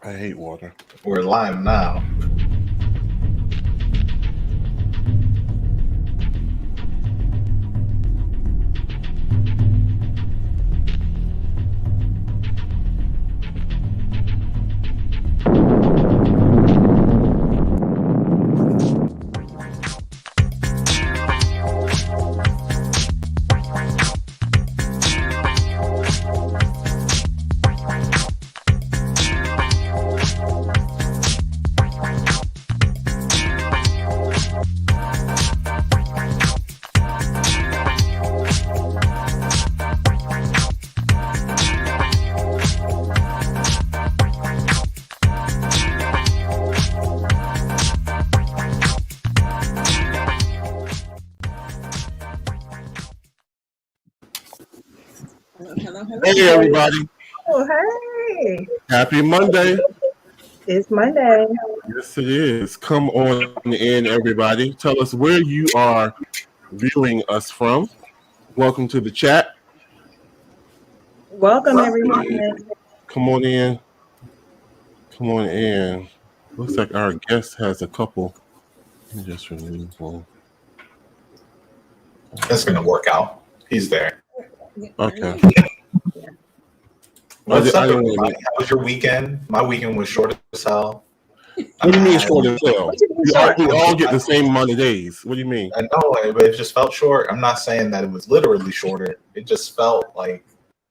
I hate water. We're live now. Hello. Hey, everybody. Oh, hey. Happy Monday. It's Monday. Yes, it is. Come on in, everybody. Tell us where you are viewing us from. Welcome to the chat. Welcome, everyone. Come on in. Come on in. Looks like our guest has a couple. Let me just remove one. That's gonna work out. He's there. Okay. What's up, I didn't everybody? really- How was your weekend? My weekend was short as hell. What do you mean short as hell? What you mean We short? all get the same amount of days. What do you mean? I know, but it just felt short. I'm not saying that it was literally shorter. It just felt like,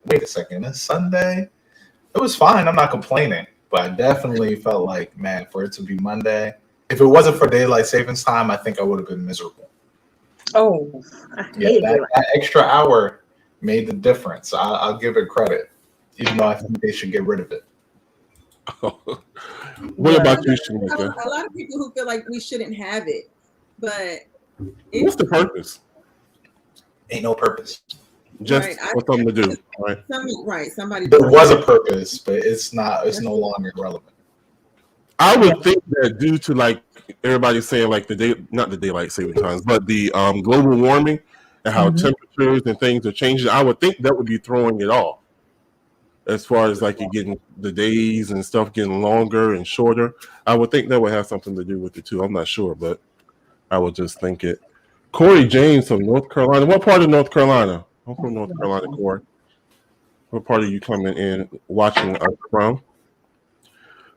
wait a second, it's Sunday? It was fine. I'm not complaining. But I definitely felt like, man, for it to be Monday, if it wasn't for daylight savings time, I think I would have been miserable. Oh, I Yeah, hate that extra hour made the difference. I'll give it credit, even though I think they should get rid of it. What Yeah. about you, Shanika? A lot of people who feel like we shouldn't have it, but What's the purpose? Ain't no purpose. Just Right, for something to do, right? somebody. There was a purpose, but it's not. It's no longer relevant. I would think that due to like everybody saying like not the daylight saving times, but the global warming and how temperatures and things are changing, I would think that would be throwing it off. As far as like you're getting the days and stuff getting longer and shorter, I would think that would have something to do with it too. I'm not sure, but I would just think it. Corey James from North Carolina. What part of North Carolina? I'm from North Carolina, Corey. What part are you coming in watching us from?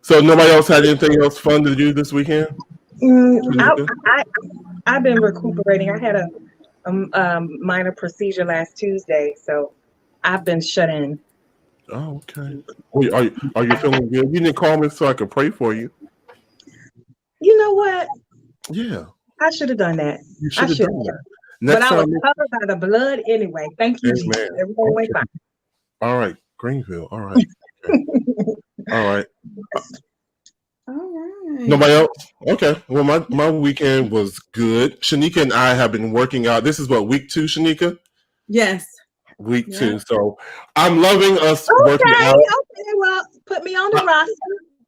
So nobody else had anything else fun to do this weekend? I've been recuperating. I had a minor procedure last Tuesday, so I've been shut in. Oh, okay. Are you feeling good? You didn't call me so I could pray for you. You know what? Yeah. I should have done that. You should have done that. But I was covered by the blood anyway. Thank you, Jesus. Everything went fine. All right, Greenville. All right. Okay. All right. All right. Nobody else? Okay. Well, my weekend was good. Shanika and I have been working out. This is what, week 2, Shanika? Yes. Week 2. So I'm loving us working out. Okay, well, put me on the roster.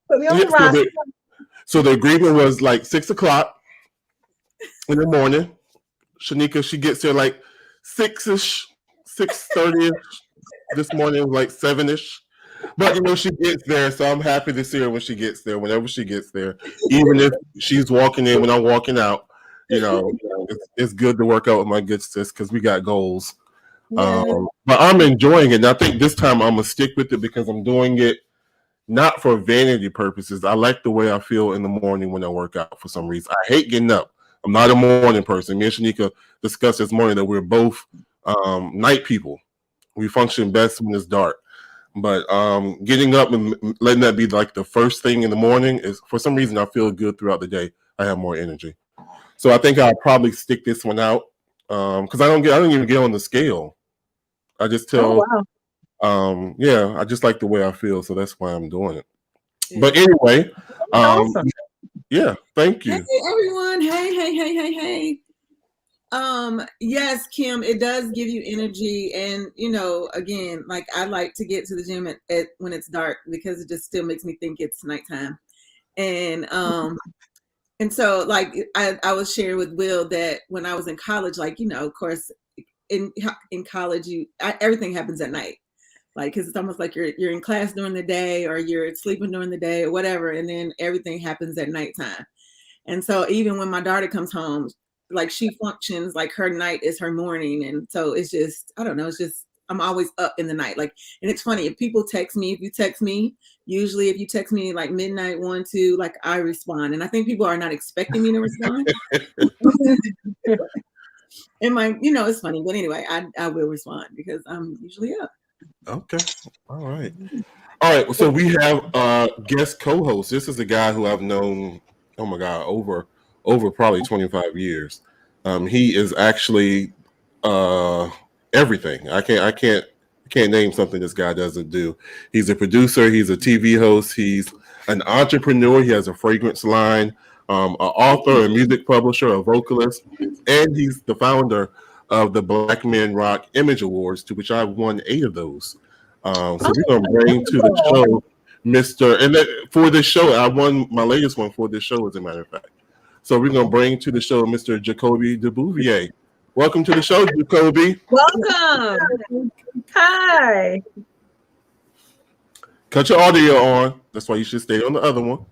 Put me on the roster. So the agreement was like 6:00 in the morning. Shanika, she gets there like 6-ish, 6:30-ish. This morning was like 7-ish. But she gets there, so I'm happy to see her when she gets there, whenever she gets there. Even if she's walking in when I'm walking out, it's good to work out with my good sis because we got goals. Yeah. But I'm enjoying it. And I think this time I'm gonna stick with it because I'm doing it not for vanity purposes. I like the way I feel in the morning when I work out for some reason. I hate getting up. I'm not a morning person. Me and Shanika discussed this morning that we're both night people. We function best when it's dark. But getting up and letting that be like the first thing in the morning is, for some reason, I feel good throughout the day. I have more energy. So I think I'll probably stick this one out because I don't even get on the scale. I just tell, I just like the way I feel. So that's why I'm doing it. Yeah. But anyway, awesome. Yeah, thank you. Hey, everyone. Hey. Yes, Kim, it does give you energy. And, again, like I like to get to the gym at when it's dark because it just still makes me think it's nighttime. And so like I was sharing with Will that when I was in college, like, of course, in college, everything happens at night. Like, because it's almost like you're in class during the day or you're sleeping during the day or whatever, and then everything happens at nighttime. And so even when my daughter comes home, like she functions like her night is her morning. And so it's just, I don't know, it's just, I'm always up in the night. Like, and it's funny, if you text me, usually if you text me like midnight, 1, 2, like I respond. And I think people are not expecting me to respond. And it's funny, but anyway, I will respond because I'm usually up. Okay. All right. So we have guest co-host. This is a guy who I've known, oh my God, over probably 25 years. He is actually everything. I can't name something this guy doesn't do. He's a producer, he's a TV host, he's an entrepreneur, he has a fragrance line, an author, a music publisher, a vocalist, and he's the founder of the Black Men Rock Image Awards, to which I've won 8 of those. So we're going to bring to the show for this show, I won my latest one for this show, as a matter of fact. So we're going to bring to the show Mr. Jacoby DeBouvier. Welcome to the show, Jacoby. Welcome. Hi. Cut your audio on. That's why you should stay on the other one.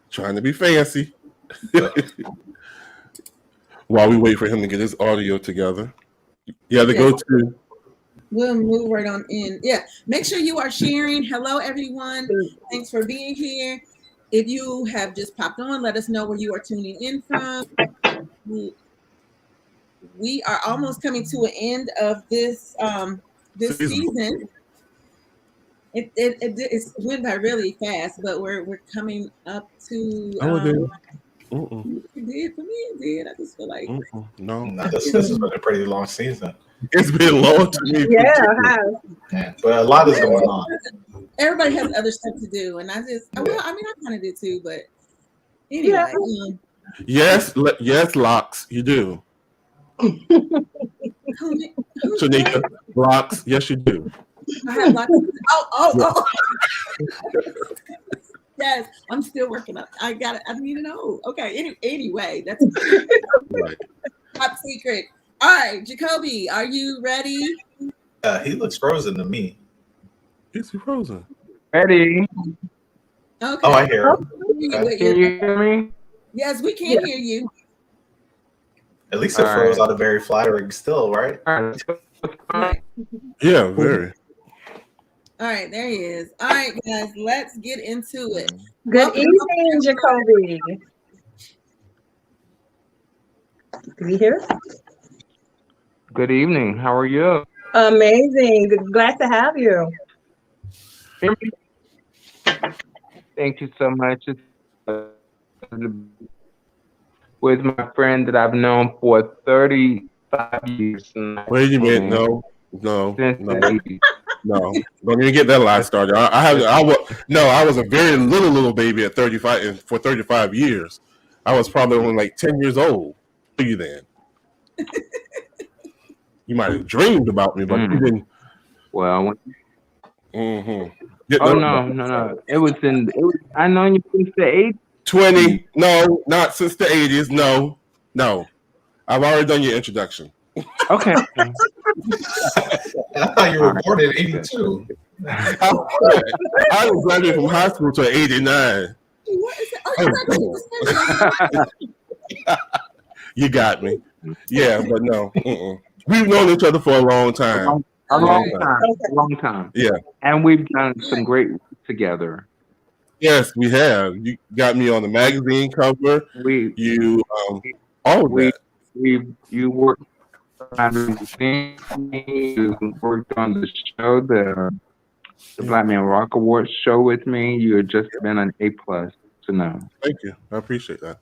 Trying to be fancy. While we wait for him to get his audio together. Yeah, go to. We'll move right on in. Yeah, make sure you are sharing. Hello, everyone. Thanks for being here. If you have just popped on, let us know where you are tuning in from. We are almost coming to an end of this season. It went by really fast, but we're coming up to. It did for me. It did. I just feel like no. This has been a pretty long season. It's been long to me. Yeah, but a lot is going on. Everybody has other stuff to do, and I kind of did too. But anyway, yes, Locks, you do. Shanika, Locks, yes, you do. I have lots of, oh. Yes, I'm still working up. I got it. I need to know. Okay. Anyway, that's right. Top secret. All right, Jacoby, are you ready? He looks frozen to me. Is he frozen? Ready? Okay. Oh, I hear him. Can you hear me? Yes, we can hear you. At least it froze out of very flattering still, right? All right. Yeah, very. All right, there he is. All right, guys, let's get into it. Good evening, Jacoby. Do you hear us? Good evening. How are you? Amazing. Glad to have you. Hear me? Thank you so much. With my friend that I've known for 35 years. Wait a minute. No. Since the 80s. No, don't even get that lie started. I was a very little baby at 35, and for 35 years, I was probably only like 10 years old. What are you then? You might have dreamed about me, but you didn't. Well, no. It was. I know you since the 80s. 20. No, not since the 80s. No. I've already done your introduction. Okay. I thought you were born in 82. I was graduated from high school to 89. What is it? You got me. Yeah, but no. We've known each other for a long time. A long time. Yeah. And we've done some great work together. Yes, we have. You got me on the magazine cover. You worked you worked on the show, the Black Man Rock Awards show with me. You have just been an A+ to know. Thank you. I appreciate that.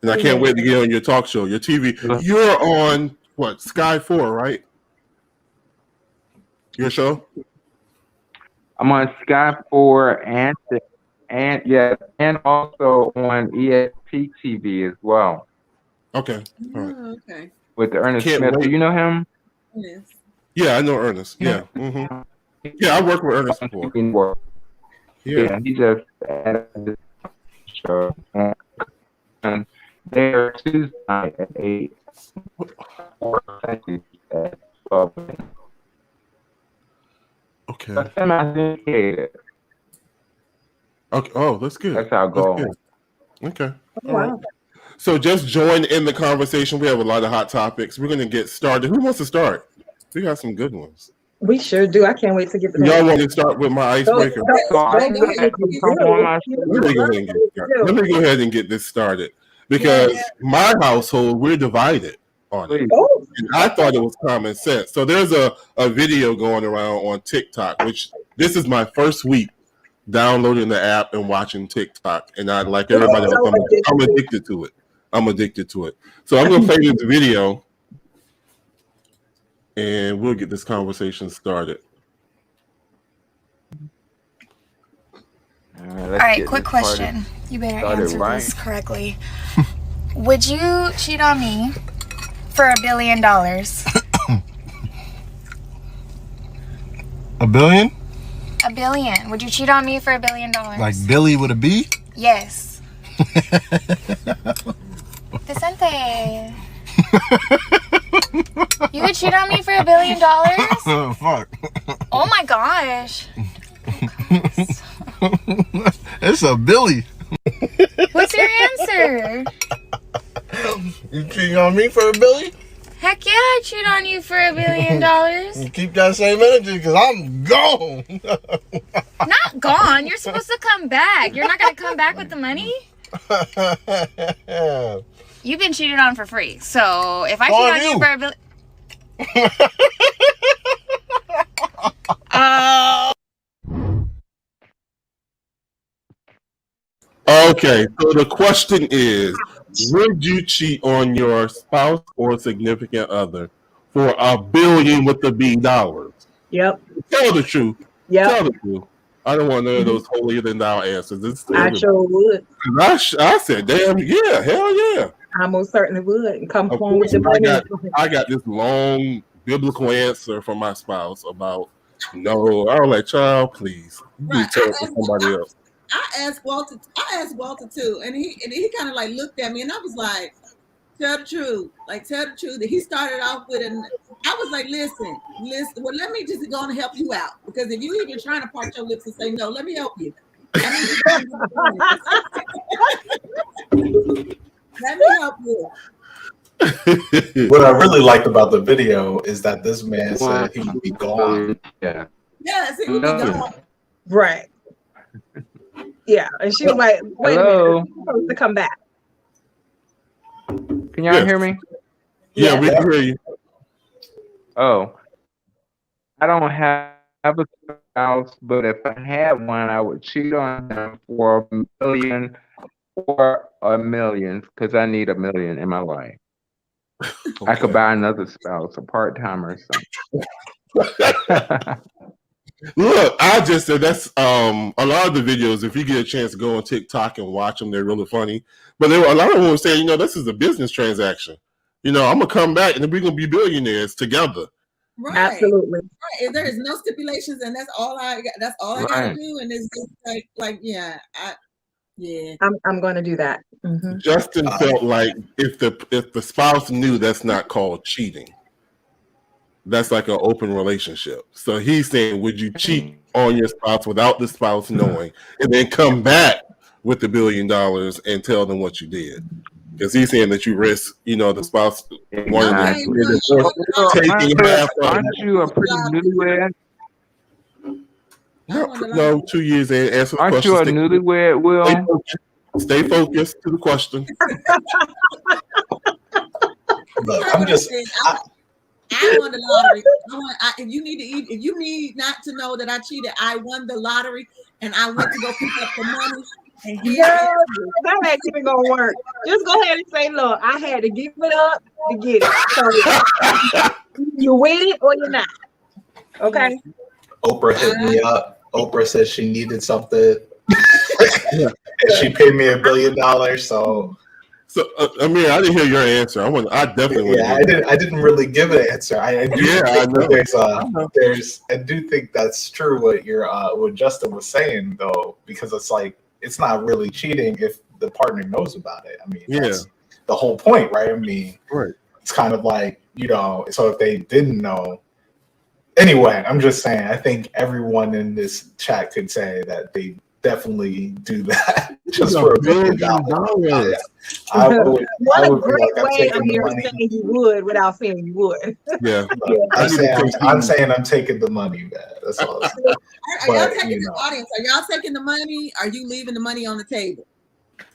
And I can't wait to get on your talk show, your TV. You're on what, Sky 4, right? Your show? I'm on Sky 4 and also on ESP TV as well. Okay. All right. Okay. With Ernest Smith. Do you know him? Yes. Yeah, I know Ernest. Yeah. Mm-hmm. Yeah, I worked with Ernest before. Yeah, he just had this show. And they're Tuesday night at 8. At 12. Okay. But semi-syndicated. Okay. Oh, that's good. That's our goal. Good. Okay. Oh, All right. wow. So just join in the conversation. We have a lot of hot topics. We're going to get started. Who wants to start? We got some good ones. We sure do. I can't wait to get the Y'all want to start with my icebreaker? So I'm Go ahead. Let me go ahead and get started. Let me go ahead and get this started because my household, we're divided on it. Please. Oh, And I thought it was common sense. So there's a video going around on TikTok, which this is my first week downloading the app and watching TikTok. And I, like everybody else, I'm addicted to it. I'm addicted to it. So I'm going to play this video and we'll get this conversation started. All right, quick question. You better answer this correctly. Would you cheat on me for $1 billion? $1 billion? $1 billion. Would you cheat on me for $1 billion? Like Billy with a B? Yes. Vicente. You would cheat on me for $1 billion? Oh, fuck. Oh my gosh. It's a Billy. What's your answer? You cheating on me for $1 billion? Heck yeah, I'd cheat on you for $1 billion. You keep that same energy because I'm gone. Not gone. You're supposed to come back. You're not going to come back with the money? You've been cheated on for free. So if I cheat on you for $1 billion... Okay, so the question is, would you cheat on your spouse or significant other for $1 billion with the B dollars? Yep. Tell the truth. Yep. Tell the truth. I don't want none of those holier than thou answers. I sure would. I said, damn, yeah, hell yeah. I most certainly would. And come Of home with course, the money. I got this long biblical answer from my spouse about no. I was like, child, please, you Right. tell it to somebody else. I asked Walter too, and he kind of like looked at me, and I was like, tell the truth. Like, tell the truth. That he started off with I was like, listen. Well, let me just go and help you out, because if you even trying to part your lips and say no, let me help you. Let me help you. What I really liked about the video is that this man said he would be gone. Yeah. Yes, he would be gone. Right. Yeah. And she was like, wait a minute. You're supposed to come back. Can y'all hear me? Yeah, we can hear you. Oh. I don't have a spouse, but if I had one, I would cheat on them for $1 million or $1 million, because I need $1 million in my life. Okay. I could buy another spouse, a part-time or something. Look, I just said that's a lot of the videos. If you get a chance to go on TikTok and watch them, they're really funny. But there were a lot of them saying, this is a business transaction. I'm gonna come back and then we're gonna be billionaires together. Right. Absolutely. Right. If there is no stipulations, and that's all I got. That's all I gotta do, and it's just like yeah. I'm going to do that. Mm-hmm. Justin felt like if the spouse knew, that's not called cheating. That's like an open relationship. So he's saying, would you cheat on your spouse without the spouse knowing, and then come back with the $1 billion and tell them what you did? Because he's saying that you risk, the spouse taking half. Aren't you a pretty newlywed? No, 2 years in. Answer the question. Aren't you a newlywed, Will? Stay focused to the question. Look, I'm just. I won the lottery. If you need not to know that I cheated, I won the lottery and I went to go pick up the money. Girl, that ain't even gonna work. Just go ahead and say, look, I had to give it up to get it. So you with it or you're not. Okay. Oprah hit me up. Oprah said she needed something. And she paid me $1 billion. So I didn't hear your answer. I definitely. Yeah, I didn't really give an answer. I do think that's true what Justin was saying though, because it's like it's not really cheating if the partner knows about it. That's the whole point, right? Right. It's kind of like so if they didn't know, Anyway, I'm just saying, I think everyone in this chat could say that they definitely do that just for $1 billion. I would What a be great like, I'm way taking of the you money. saying you would without saying you would. Yeah. I'm saying I'm taking the money, man. That's all I'm saying. Are y'all taking the audience? Are y'all taking the money? Are you leaving the money on the table?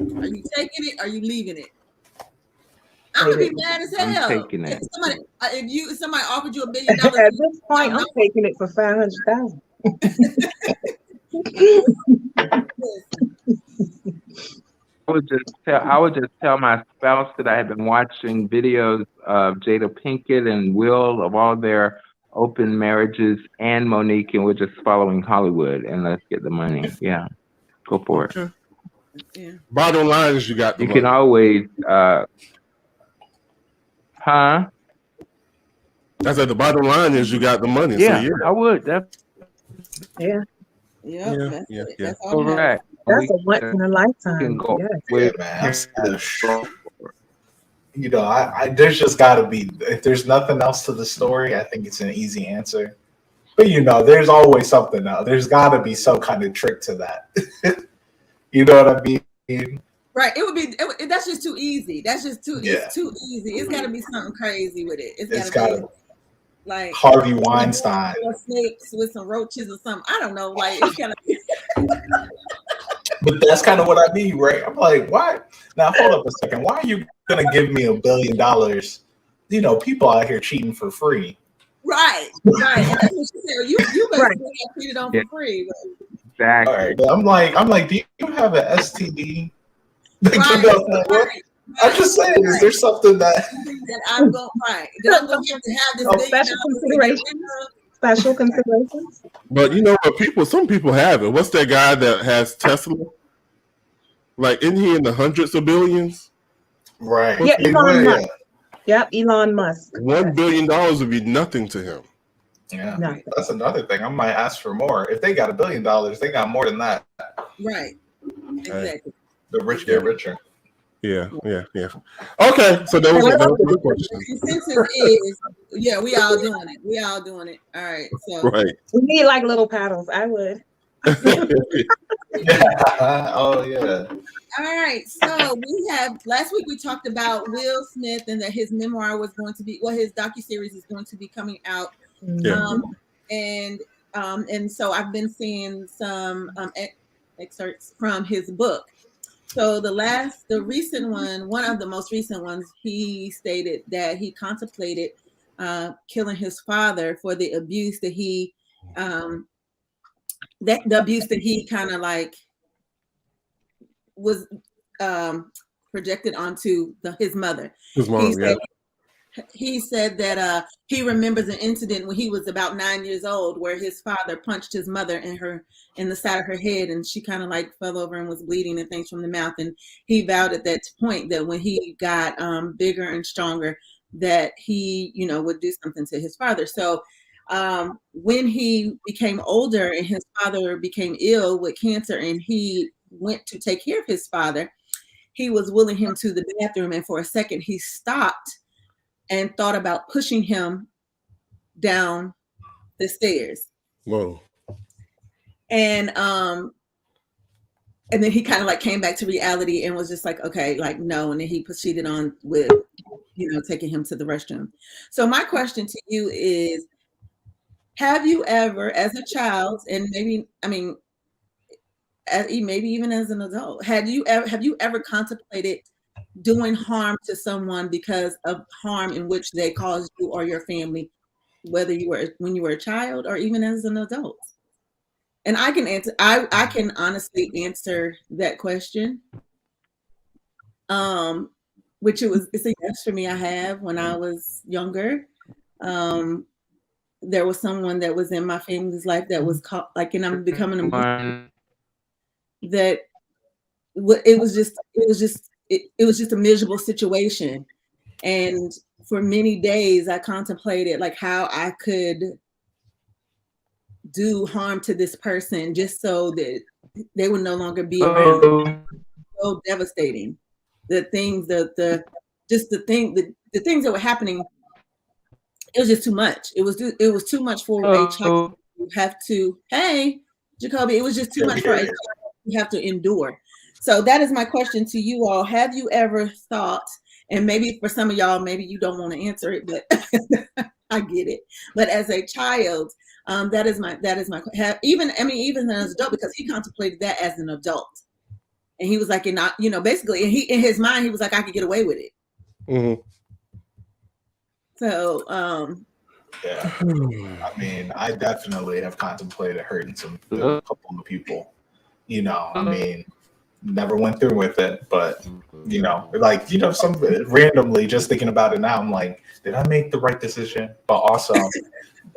Are you taking it? Are you leaving it? I'm gonna be mad as hell. I'm taking it. If somebody offered you $1 billion, At this point, I'm taking it for 500,000. I would just tell my spouse that I had been watching videos of Jada Pinkett and Will of all their open marriages and Monique, and we're just following Hollywood, and let's get the money. Yeah, go for it. Yeah. Bottom line is you got the You money. can always, I said the bottom line is you got the money. Yeah, so I would. Yeah. That's all correct. That's a once in a lifetime. Can go Yeah, man. You know, I there's just got to be, if there's nothing else to the story, I think it's an easy answer. But you know, there's always something else. There's got to be some kind of trick to that. You know what I mean? Right. That's just too easy. That's just too. It's too easy. It's got to be something crazy with it. It's got to be like Harvey Weinstein, snakes with some roaches or something. I don't know. Like it's got to be. But that's kind of what I mean, right? I'm like, why? Now hold up a second. Why are you gonna give me $1 billion? You know, people out here cheating for free. Right. And that's what she said. You better get cheated on for free. Exactly. All right. I'm like, do you have an STD? Right. I'm just saying, is there something that I'm going to have this special considerations? Special considerations. But you know what? Some people have it. What's that guy that has Tesla? Like, isn't he in the hundreds of billions? Right. Yeah, Elon Musk. Yep, Elon Musk. $1 billion would be nothing to him. Yeah, that's another thing. I might ask for more. If they got $1 billion, they got more than that. Right. Exactly. The rich get richer. Yeah. Okay, so that was my question. The consensus is, we all doing it. All right. So right. We need like little paddles. I would. Oh yeah. All right. So last week we talked about Will Smith and that his memoir was going to be, his docuseries is going to be coming out. Yeah. And so I've been seeing some excerpts from his book. So the recent one of the most recent ones, he stated that he contemplated killing his father for the abuse that he kind of like was projected onto his mother. His mom, He said that he remembers an incident when he was about 9 years old where his father punched his mother in the side of her head, and she kind of like fell over and was bleeding and things from the mouth. And he vowed at that point that when he got bigger and stronger, that he, would do something to his father. So when he became older and his father became ill with cancer and he went to take care of his father, he was wheeling him to the bathroom, and for a second he stopped and thought about pushing him down the stairs. Whoa. And then he kind of like came back to reality and was just like, okay, like no. And then he proceeded on with, taking him to the restroom. So my question to you is, have you ever, as a child, and maybe even as an adult, have you ever contemplated doing harm to someone because of harm in which they caused you or your family, whether when you were a child or even as an adult? And I can answer. I can honestly answer that question. Which it's a yes for me. I have when I was younger. There was someone that was in my family's life that was caught, and I'm becoming a that it was just a miserable situation. And for many days I contemplated like how I could do harm to this person just so that they would no longer be around. So devastating. The things that were happening it was just too much. It was too much for a child to have to. Hey, Jacoby, it was just too much for a child to have to endure. So that is my question to you all. Have you ever thought, and maybe for some of y'all, maybe you don't want to answer it, but I get it. But as a child, that is my even as an adult, because he contemplated that as an adult, and he was like, basically, and he in his mind he was like, I could get away with it. Mm-hmm. So, yeah, I mean, I definitely have contemplated hurting a couple of people. I mean, never went through with it, but some randomly just thinking about it now, I'm like, did I make the right decision? But also,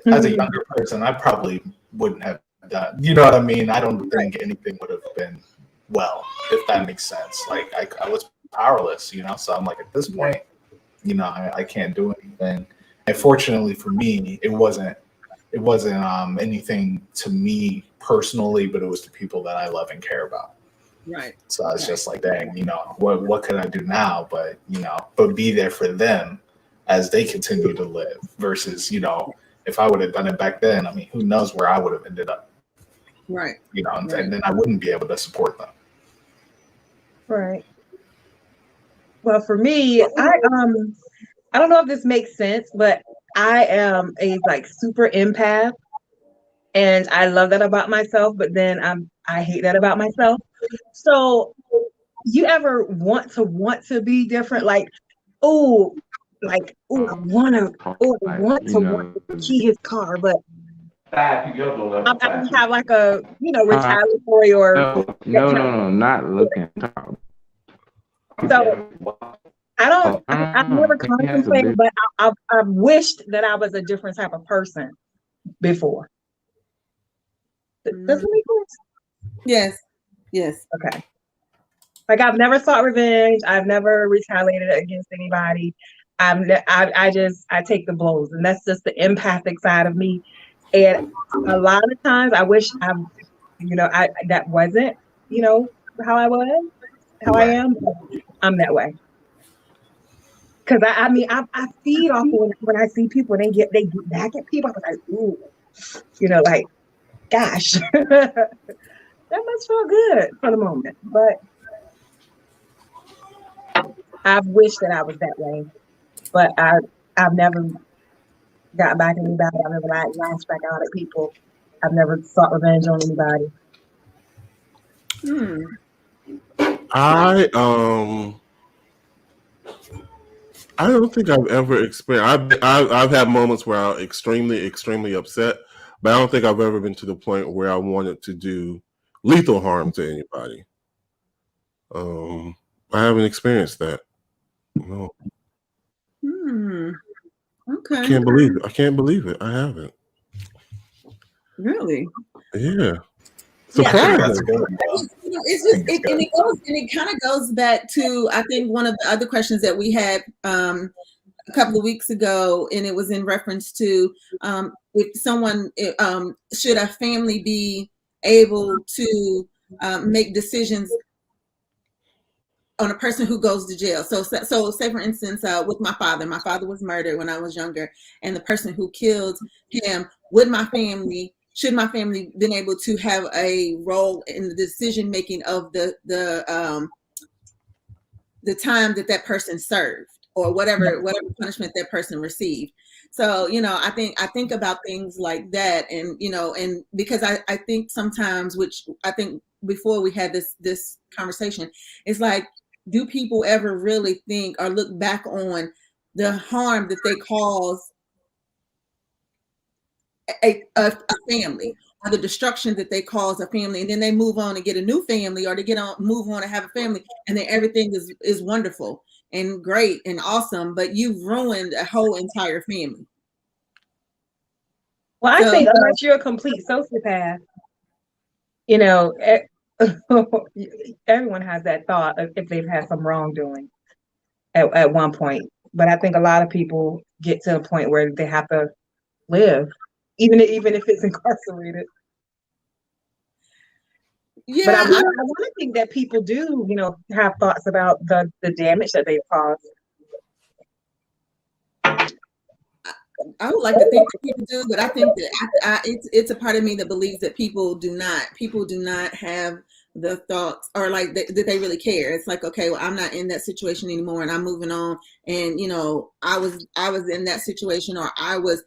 as a younger person, I probably wouldn't have done. You know what I mean? I don't think anything would have been well, if that makes sense. Like I was powerless, so I'm like, at this point, I can't do anything. And fortunately for me, it wasn't anything to me personally, but it was to people that I love and care about. Right. So I was just like, dang, what could I do now? But be there for them as they continue to live versus, if I would have done it back then, I mean, who knows where I would have ended up. Right. And then I wouldn't be able to support them. Right. Well, for me, I don't know if this makes sense, but I am a super empath, and I love that about myself. But then I hate that about myself. So, you ever want to be different? I want to key his car, but I don't have a retaliatory or no, not looking. So I've never contemplated, but I've wished that I was a different type of person before. Does it make sense? Yes. Okay. I've never sought revenge. I've never retaliated against anybody. I take the blows, and that's just the empathic side of me. And a lot of times I wish that wasn't, how I was, how I am. I'm that way. Because I feed off when I see people and they get back at people. I was like, ooh, gosh, that must feel good for the moment. But I've wished that I was that way. But I've never got back at anybody. I've never lashed back out at people. I've never sought revenge on anybody. I don't think I've ever experienced. I've had moments where I'm extremely upset, but I don't think I've ever been to the point where I wanted to do lethal harm to anybody. I haven't experienced that. No. Okay. I can't believe it. I haven't. Really? Yeah. That's good. It kind of goes back to, I think, one of the other questions that we had a couple of weeks ago, and it was in reference to should a family be able to make decisions on a person who goes to jail. So say for instance, with my father was murdered when I was younger, and the person who killed him, should my family been able to have a role in the decision making of the time that person served, or whatever punishment that person received? So I think about things like that, and and because I think sometimes, which I think before we had this conversation, it's like, do people ever really think or look back on the harm that they cause a family, or the destruction that they cause a family, and then they move on and get a new family, or they move on and have a family, and then everything is wonderful and great and awesome, but you've ruined a whole entire family? Well, I think unless you're a complete sociopath, everyone has that thought if they've had some wrongdoing at one point. But I think a lot of people get to a point where they have to live, even if it's incarcerated. Yeah, but I want to think that people do, have thoughts about the damage that they've caused. I would like to think that people do, but I think that it's a part of me that believes that people do not have the thoughts or like that they really care. It's like, okay, well, I'm not in that situation anymore and I'm moving on. And, I was in that situation, or I was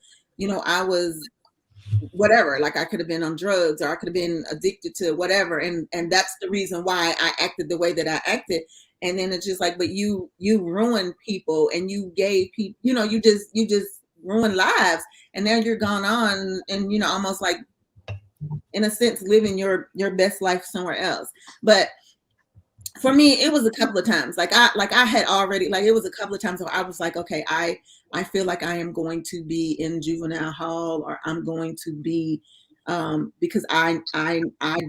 whatever, like I could have been on drugs, or I could have been addicted to whatever. And that's the reason why I acted the way that I acted. And then it's just like, but you ruined people, and you gave people, you just ruined lives. And now you're gone on and, almost like, in a sense, living your best life somewhere else. But for me, it was a couple of times. I had already, it was a couple of times where I was like, okay, I feel like I am going to be in juvenile hall, or I'm going to be, because I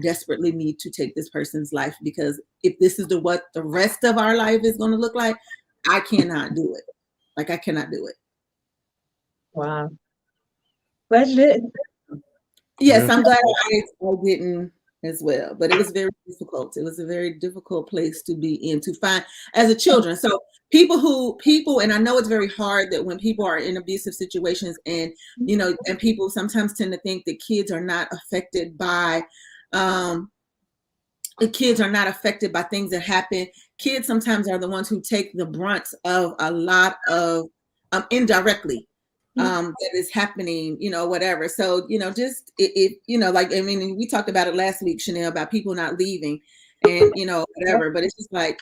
desperately need to take this person's life, because if this is what the rest of our life is going to look like, I cannot do it. I cannot do it. Wow. Glad you did. Yes, I'm glad I didn't as well, but it was very difficult. It was a very difficult place to be in, to find as a children. So people, and I know it's very hard that when people are in abusive situations, and, and people sometimes tend to think that kids are not affected by, things that happen. Kids sometimes are the ones who take the brunt of a lot of, indirectly, that is happening, whatever. So, just if we talked about it last week, Chanel, about people not leaving and, whatever, but it's just like,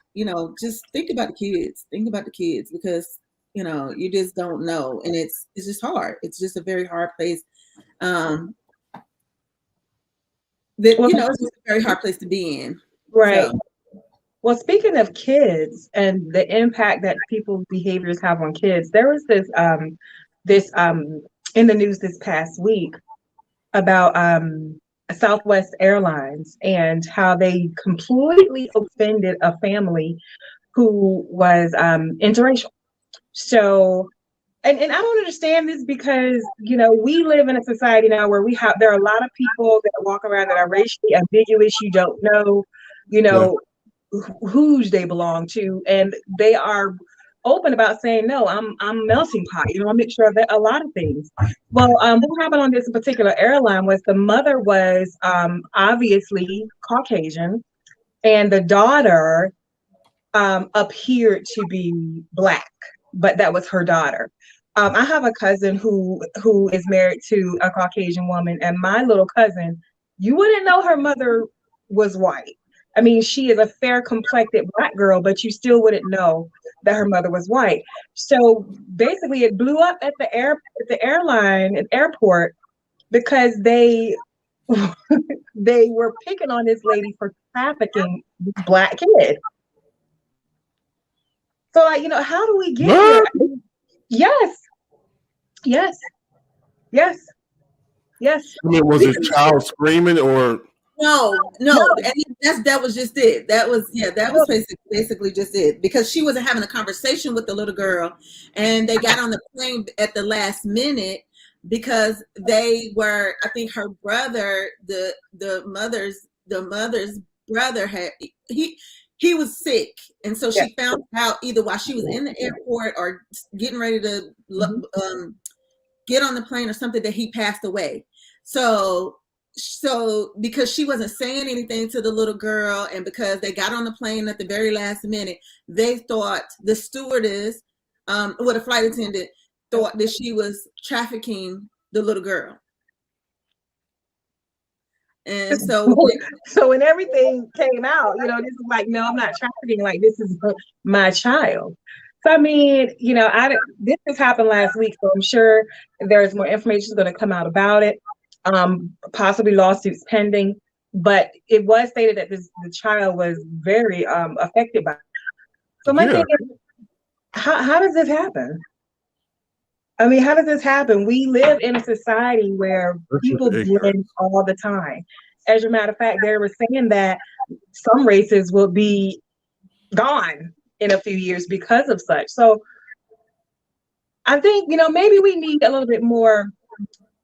just think about the kids, because, you just don't know. And it's just hard. It's just a very hard place. It's just a very hard place to be in. Right. So. Well, speaking of kids and the impact that people's behaviors have on kids, there was this in the news this past week about Southwest Airlines and how they completely offended a family who was interracial. So, and I don't understand this, because we live in a society now where there are a lot of people that walk around that are racially ambiguous. You don't know, whose they belong to, and they are open about saying, no, I'm melting pot, a mixture of a lot of things. Well, what happened on this particular airline was the mother was obviously Caucasian, and the daughter appeared to be Black, but that was her daughter. I have a cousin who is married to a Caucasian woman, and my little cousin, you wouldn't know her mother was white. I mean, she is a fair complected Black girl, but you still wouldn't know that her mother was white. So basically it blew up at the airport, because they were picking on this lady for trafficking this Black kid. So how do we get here? Yes. I mean, was this child screaming or? No. And that was just it. That was basically just it, because she wasn't having a conversation with the little girl, and they got on the plane at the last minute because they were, I think her brother, the mother's brother he was sick, and so she found out either while she was in the airport or getting ready to get on the plane or something, that he passed away. So because she wasn't saying anything to the little girl, and because they got on the plane at the very last minute, they thought the stewardess, with a flight attendant, thought that she was trafficking the little girl. And so when everything came out, this is like, no, I'm not trafficking, like, this is my child. So I mean, this has happened last week, so I'm sure there's more information going to come out about it. Possibly lawsuits pending, but it was stated that the child was very affected by it. So my thing is, how does this happen? I mean, how does this happen? We live in a society where people blend all the time. As a matter of fact, they were saying that some races will be gone in a few years because of such. So I think, maybe we need a little bit more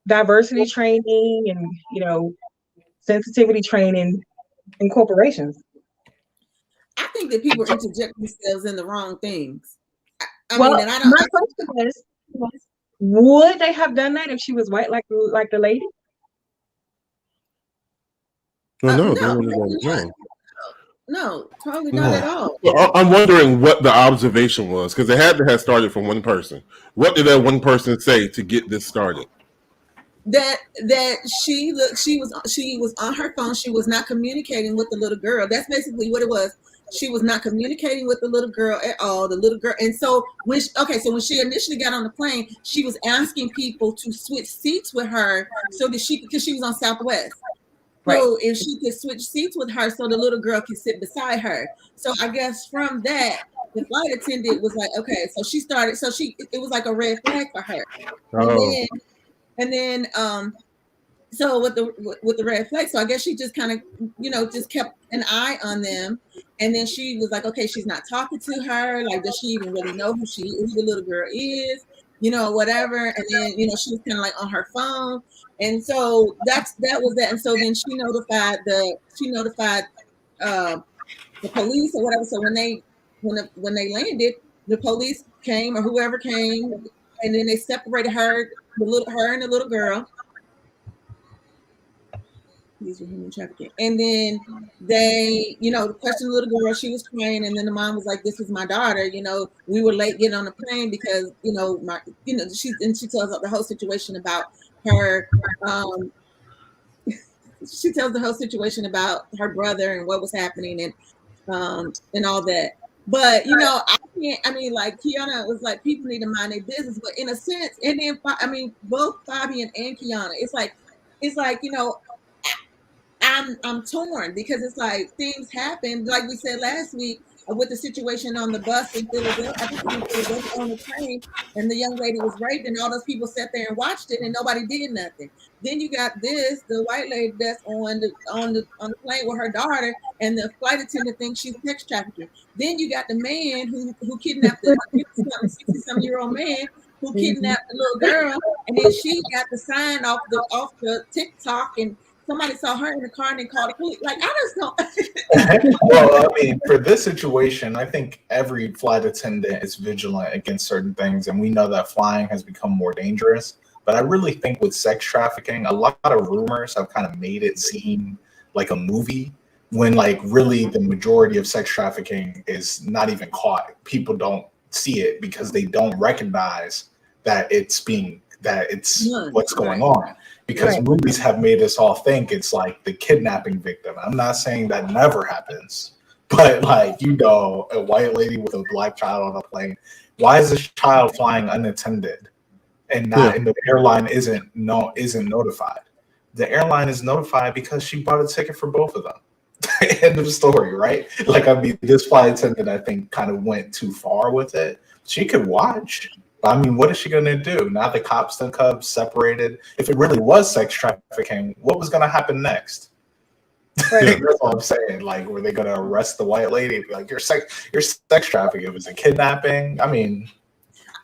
diversity training and, sensitivity training in corporations. I think that people interject themselves in the wrong things. I Well, mean, and I don't. My question was, Would they have done that if she was white, like the lady? No, no, totally not at all. Well, I'm wondering what the observation was, because it had to have started from one person. What did that one person say to get this started? That she was on her phone. She was not communicating with the little girl. That's basically what it was. She was not communicating with the little girl at all. The little girl, and so when she initially got on the plane, she was asking people to switch seats with her so that because she was on Southwest. So if she could switch seats with her so the little girl could sit beside her. So I guess from that, the flight attendant was like, okay, so she started, it was like a red flag for her. Oh. And then so with the red flag, so I guess she just kind of, just kept an eye on them. And then she was like, okay, she's not talking to her. Like, does she even really know who the little girl is? Whatever. And then, she was kind of like on her phone. And so that was that. And so then she notified the police or whatever. So when they landed, the police came or whoever came, and then they separated her and the little girl. These were human trafficking. And then they, questioned the little girl. She was crying, and then the mom was like, "This is my daughter. We were late getting on the plane because, she tells the whole situation about her. She tells the whole situation about her brother and what was happening and all that. But like Kiana was like, people need to mind their business. But in a sense, and then both Fabian and Kiana, it's like I'm torn because it's like things happen, like we said last week with the situation on the bus in Philadelphia. I think it was Philadelphia on the train, and the young lady was raped, and all those people sat there and watched it, and nobody did nothing. Then you got the white lady that's on the plane with her daughter, and the flight attendant thinks she's sex trafficking. Then you got the man who kidnapped the 60-some-year-old man who kidnapped the little girl, and then she got the sign off the TikTok, and somebody saw her in the car and they called the police. Like, I just don't. Well, for this situation, I think every flight attendant is vigilant against certain things, and we know that flying has become more dangerous. But I really think with sex trafficking, a lot of rumors have kind of made it seem like a movie when, like, really the majority of sex trafficking is not even caught. People don't see it because they don't recognize that it's what's going on. Because movies have made us all think it's like the kidnapping victim. I'm not saying that never happens, but a white lady with a black child on a plane. Why is this child flying unattended and and the airline isn't notified? The airline is notified because she bought a ticket for both of them. End of story, right? This flight attendant, I think, kind of went too far with it. She could watch. What is she going to do? Now the cops and Cubs separated. If it really was sex trafficking, what was going to happen next? Right. That's all I'm saying. Were they going to arrest the white lady? Like, you're sex trafficking. It was a kidnapping. And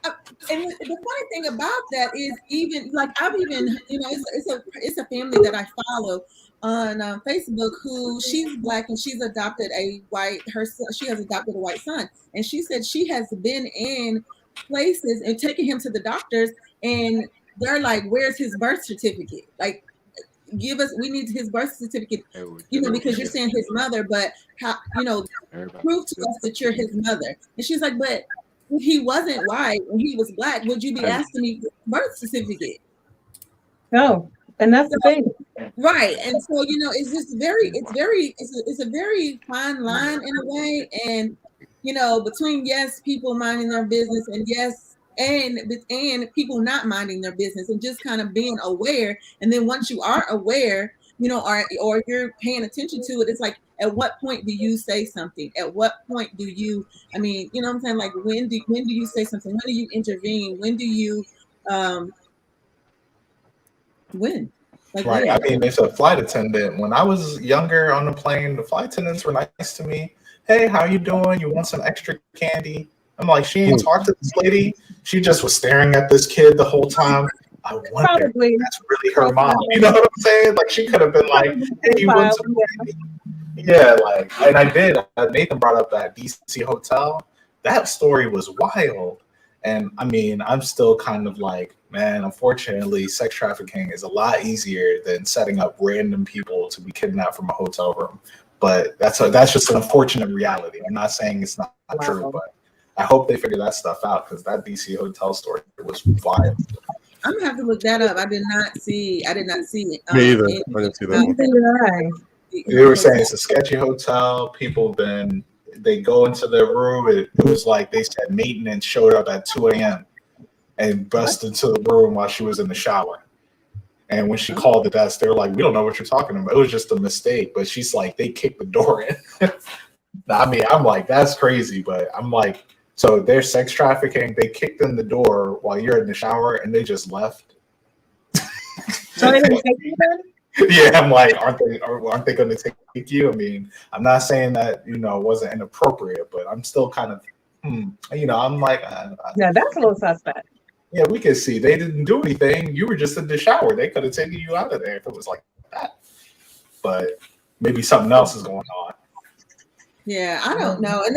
the funny thing about that is, it's a family that I follow on Facebook who she's black and she's adopted a white son, and she said she has been in places and taking him to the doctors, and they're like, where's his birth certificate? Like, we need his birth certificate, because you're saying his mother, but how, prove to us that you're his mother. And she's like, but if he wasn't white and he was black, would you be asking me for birth certificate? No. And that's the thing. Right. And so, it's just it's a very fine line in a way. And between people minding their business and people not minding their business and just kind of being aware. And then once you are aware, or you're paying attention to it, it's like, at what point do you say something? At what point do you, what I'm saying? Like, when do you say something? When do you intervene? When do you, when? Like, right. It's a flight attendant. When I was younger on the plane, the flight attendants were nice to me. Hey, how you doing? You want some extra candy? I'm like, she ain't talked to this lady. She just was staring at this kid the whole time. I wonder if that's really her mom. You know what I'm saying? Like, she could have been like, hey, you want some candy? Yeah, and I did. Nathan brought up that DC hotel. That story was wild. And I mean, I'm still kind of like, man, unfortunately, sex trafficking is a lot easier than setting up random people to be kidnapped from a hotel room. But that's just an unfortunate reality. I'm not saying it's not true, but I hope they figure that stuff out because that DC hotel story was wild. I'm gonna have to look that up. I did not see it. Me either. I didn't see that one. They were saying it's a sketchy hotel. People they go into their room. It was like they said maintenance showed up at 2 a.m. and busted into the room while she was in the shower. And when she called the desk, they were like, "We don't know what you're talking about. It was just a mistake." But she's like, they kicked the door in. I mean, I'm like, that's crazy. But I'm like, so they're sex trafficking. They kicked in the door while you're in the shower, and they just left. So they didn't take you then? Yeah, I'm like, aren't they going to take you? I mean, I'm not saying that it wasn't inappropriate, but I'm still kind of, I'm like, yeah, that's a little suspect. Yeah, we can see they didn't do anything. You were just in the shower. They could have taken you out of there if it was like that. But maybe something else is going on. Yeah, I don't know, and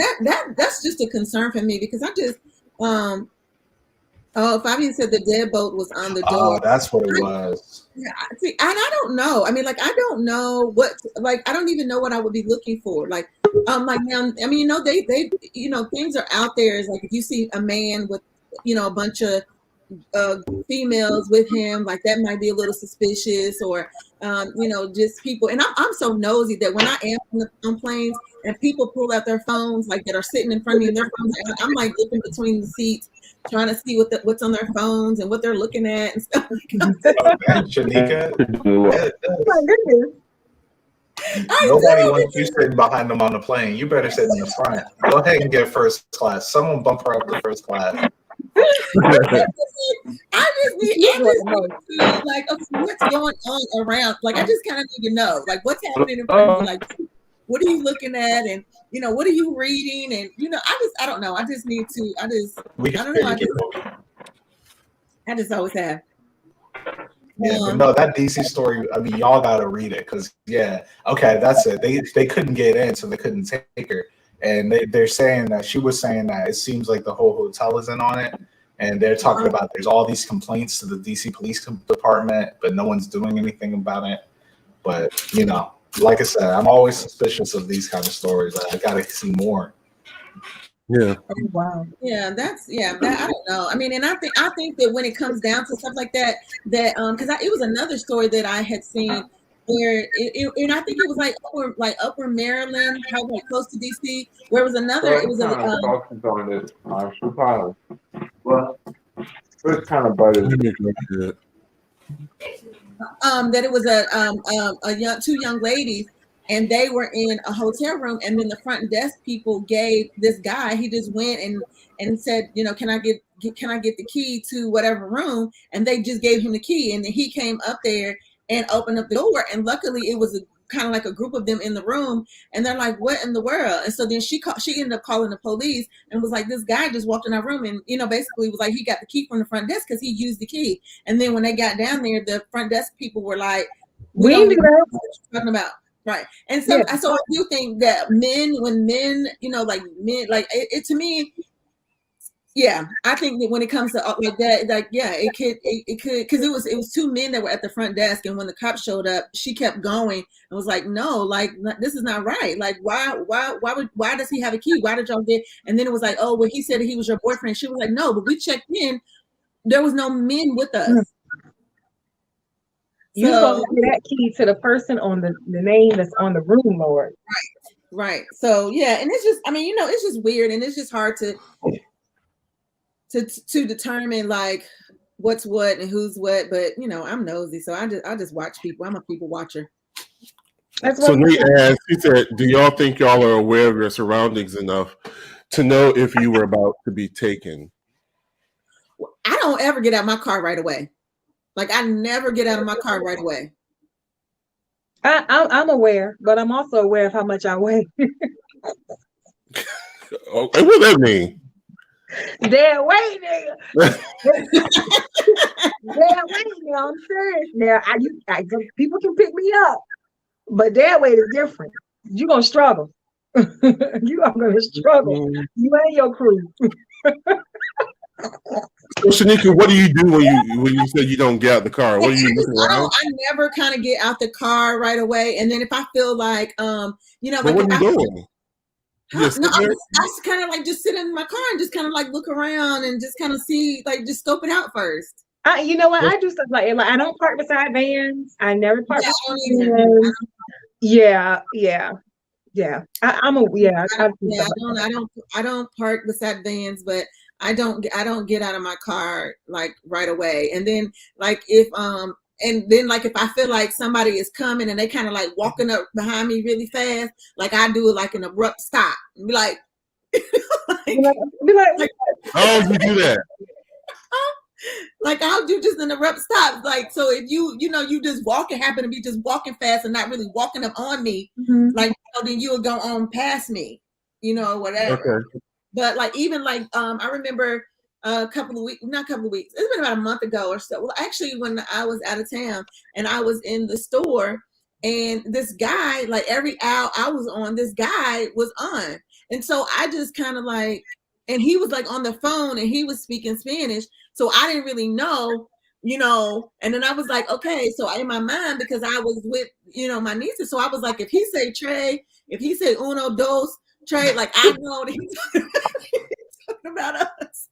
that's just a concern for me because I just Fabian said the deadbolt was on the door. Oh, that's what it was. Yeah, see, and I don't know. I mean, like, I don't know what, like, I don't even know what I would be looking for. Like now, I mean, they, things are out there. It's like if you see a man with, a bunch of females with him, like that might be a little suspicious, or just people. And I'm so nosy that when I am on planes and people pull out their phones, like that are sitting in front of me, and their phones, I'm like looking between the seats, trying to see what's on their phones and what they're looking at and stuff. Shanika, nobody wants you sitting behind them on the plane. You better sit in the front. Go ahead and get first class. Someone bump her up to first class. I just need to, like, okay, what's going on around? Like, I just kind of need to know, like, what's happening in front of you? Like, what are you looking at? And, what are you reading? And, I don't know. I just need to, I don't know. I just always have. Yeah, but no, that DC story, I mean, y'all got to read it because, okay, that's it. They couldn't get in, so they couldn't take her. And they're saying that she was saying that it seems like the whole hotel is in on it. And they're talking about there's all these complaints to the DC police department, but no one's doing anything about it. But, like I said, I'm always suspicious of these kind of stories. I got to see more. Yeah. Oh, wow. Yeah, I don't know. I mean, and I think that when it comes down to stuff like that, because it was another story that I had seen where and I think it was like upper Maryland, probably close to DC, where it was another. It was that it was two young ladies, and they were in a hotel room, and then the front desk people gave this guy. He just went and said, can I get the key to whatever room? And they just gave him the key, and then he came up there and opened up the door. And luckily, it was kind of like a group of them in the room, and they're like, "What in the world?" And so then she ended up calling the police and was like, "This guy just walked in our room, and basically was like he got the key from the front desk because he used the key." And then when they got down there, the front desk people were like, "We don't know what you're talking about." Right. And so, so I do think that when men, it to me, I think that when it comes to like that, like, it could, because it was two men that were at the front desk. And when the cops showed up, she kept going and was like, "No, like, this is not right. Like, why does he have a key? Why did y'all get?" And then it was like, "Oh, well, he said he was your boyfriend." She was like, "No, but we checked in. There was no men with us." You're supposed to give that key to the person on the name that's on the room, Lord. Right. So, and it's just, I mean, it's just weird, and it's just hard to determine like what's what and who's what. But I'm nosy, so I just watch people. I'm a people watcher. So Nate asked, he said, "Do y'all think y'all are aware of your surroundings enough to know if you were about to be taken?" I don't ever get out of my car right away. Like, I never get out of my car right away. I'm aware, but I'm also aware of how much I weigh. Okay, what does that mean? Dead weight, nigga. Dead weight, nigga. I'm serious. Now, people can pick me up, but dead weight is different. You're gonna struggle. You are gonna struggle. You and your crew. So Shanika, what do you do when you say you don't get out the car? What are you looking around? I never kind of get out the car right away, and then if I feel like But like what are you doing? No, I just kind of like just sit in my car and just kind of like look around and just kind of see, like, just scope it out first. You know what? I do stuff like I don't park beside vans. I never park beside vans. Yeah. I don't park beside vans, but I don't get out of my car like right away. And then like if I feel like somebody is coming and they kind of like walking up behind me really fast, like I do like an abrupt stop and be like, how would you do that? Like I'll do just an abrupt stop. Like, so if you just happen to be just walking fast and not really walking up on me, like, then you will go on past me, whatever. Okay. But like, even like, I remember not a couple of weeks, it's been about a month ago or so. Well, actually, when I was out of town and I was in the store and this guy, like every aisle I was on, this guy was on. And so I just kind of like, and he was like on the phone and he was speaking Spanish. So I didn't really know, and then I was like, okay, so in my mind, because I was with, my nieces. So I was like, if he say Trey, if he say uno, dos, Trey, like I know that he's talking about us.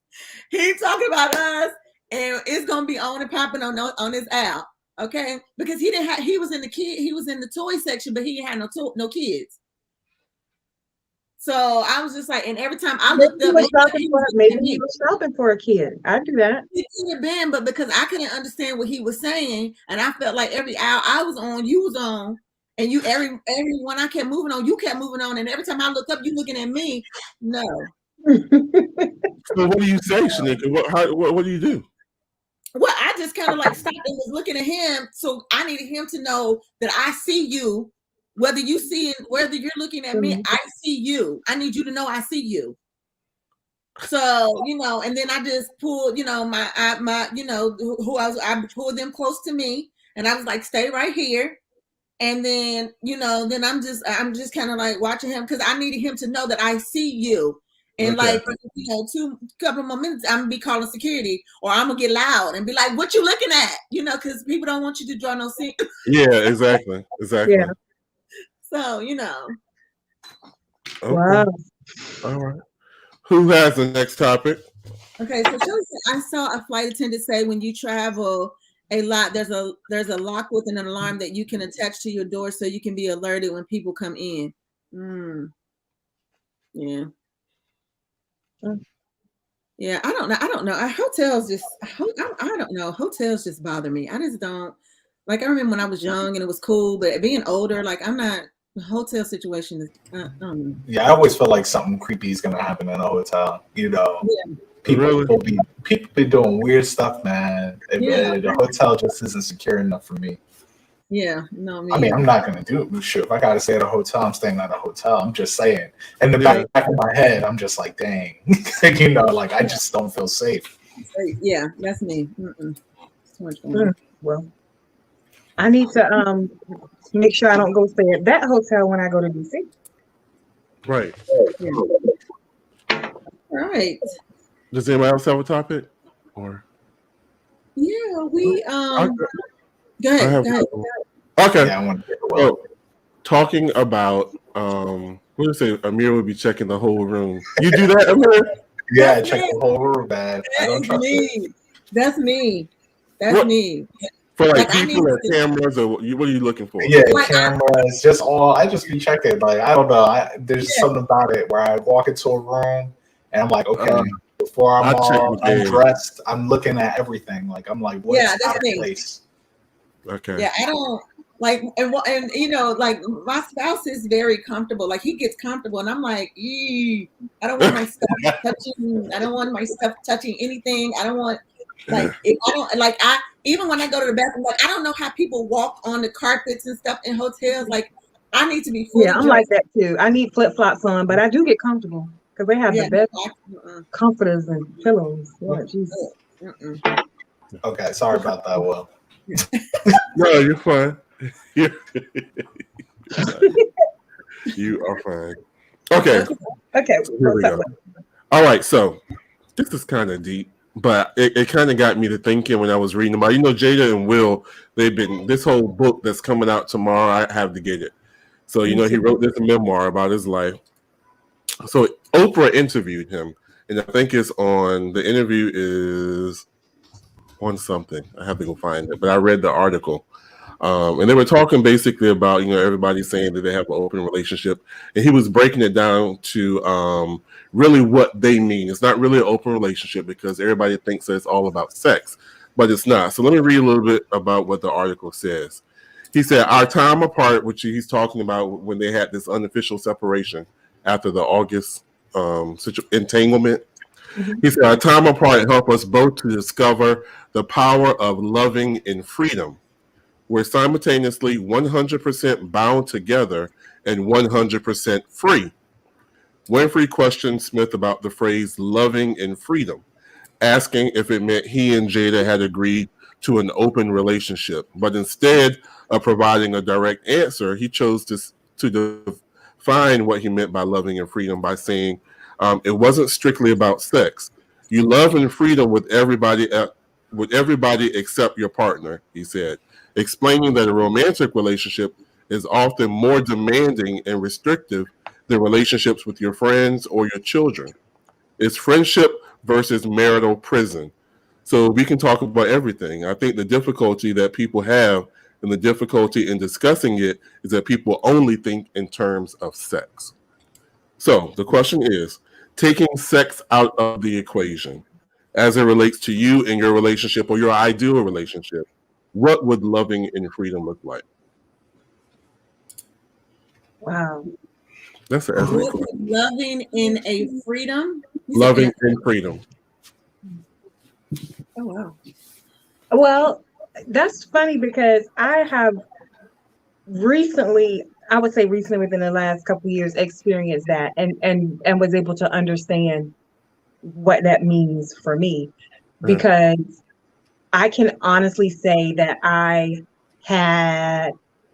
He's talking about us, and it's gonna be on and popping on his app, okay? Because he was in the toy section, but he had no kids. So I was just like, and every time I looked up, maybe he was shopping for a kid. I do that. It could have been, but because I couldn't understand what he was saying, and I felt like every aisle I was on, you was on, and everyone I kept moving on, you kept moving on, and every time I looked up, you looking at me. No. So what do you say, Shanika? What do you do? Well, I just kind of like stopped and was looking at him, so I needed him to know that I see you. Whether you're looking at me, I see you. I need you to know I see you. So, and then I just pulled, I pulled them close to me, and I was like, stay right here. And then, then I'm just kind of like watching him because I needed him to know that I see you. And okay. Like, couple more minutes, I'm gonna be calling security, or I'm gonna get loud and be like, what you looking at? Because people don't want you to draw no scene. Yeah, exactly. Yeah. So, Okay. Wow. All right. Who has the next topic? Okay, so I saw a flight attendant say when you travel a lot, there's a lock with an alarm that you can attach to your door so you can be alerted when people come in. Yeah. Yeah, I don't know. Hotels just, I don't know. Hotels just bother me. I just don't, like, I remember when I was young and it was cool, but being older, like, I'm not, the hotel situation is, I don't know. Yeah, I always feel like something creepy is going to happen in a hotel, Yeah. People be doing weird stuff, man. The hotel just isn't secure enough for me. Yeah, no, I mean, I'm not going to do it. Sure, if I got to stay at a hotel, I'm staying at a hotel. I'm just saying. In the back of my head, I'm just like, dang. Like, I just don't feel safe. Yeah, that's me. Too much fun. Well, I need to make sure I don't go stay at that hotel when I go to DC. Right. Yeah. All right. Does anyone else have a topic? Or yeah, we Go ahead. Okay. Yeah, I want to so, talking about what do you say? Amir would be checking the whole room. You do that, Amir? Yeah, check the whole room, man. I don't trust it. That's me. That's me. For like people or cameras, or what are you looking for? Yeah, cameras, I just be checking. Like, I don't know. There's something about it where I walk into a room and I'm like, okay, before I'm all undressed, I'm looking at everything. Like, I'm like, what's out of place? Okay. Yeah, I don't like, and like my spouse is very comfortable. Like, he gets comfortable, and I'm like, I don't want my stuff touching. I don't want my stuff touching anything. I don't want even when I go to the bathroom, like, I don't know how people walk on the carpets and stuff in hotels. Like, I need to be fully I'm like that too. I need flip flops on, but I do get comfortable because they have the best comforters and pillows. Yeah, Jesus. Okay, sorry about that, Will. No, you're fine. You are fine. Okay. Okay. So here we go. All right. So this is kind of deep. but it kind of got me to thinking when I was reading about, Jada and Will, they've been, this whole book that's coming out tomorrow, I have to get it. So, he wrote this memoir about his life. So Oprah interviewed him, and I think the interview is on something. I have to go find it, but I read the article. And they were talking basically about, everybody saying that they have an open relationship. And he was breaking it down to really what they mean. It's not really an open relationship because everybody thinks that it's all about sex, but it's not. So let me read a little bit about what the article says. He said, our time apart, which he's talking about when they had this unofficial separation after the August entanglement. Mm-hmm. He said, our time apart helped us both to discover the power of loving in freedom. We're simultaneously 100% bound together and 100% free. Winfrey questioned Smith about the phrase loving in freedom, asking if it meant he and Jada had agreed to an open relationship. But instead of providing a direct answer, he chose to define what he meant by loving in freedom by saying it wasn't strictly about sex. You love in freedom with everybody except your partner, he said, explaining that a romantic relationship is often more demanding and restrictive than relationships with your friends or your children. It's friendship versus marital prison. So we can talk about everything. I think the difficulty that people have and the difficulty in discussing it is that people only think in terms of sex. So the question is, taking sex out of the equation as it relates to you and your relationship or your ideal relationship, what would loving in freedom look like? Wow. That's an question. Loving in a freedom? Loving in freedom. Oh, wow. Well, that's funny because I have recently, I would say recently within the last couple of years, experienced that and was able to understand what that means for me. Because I can honestly say that I had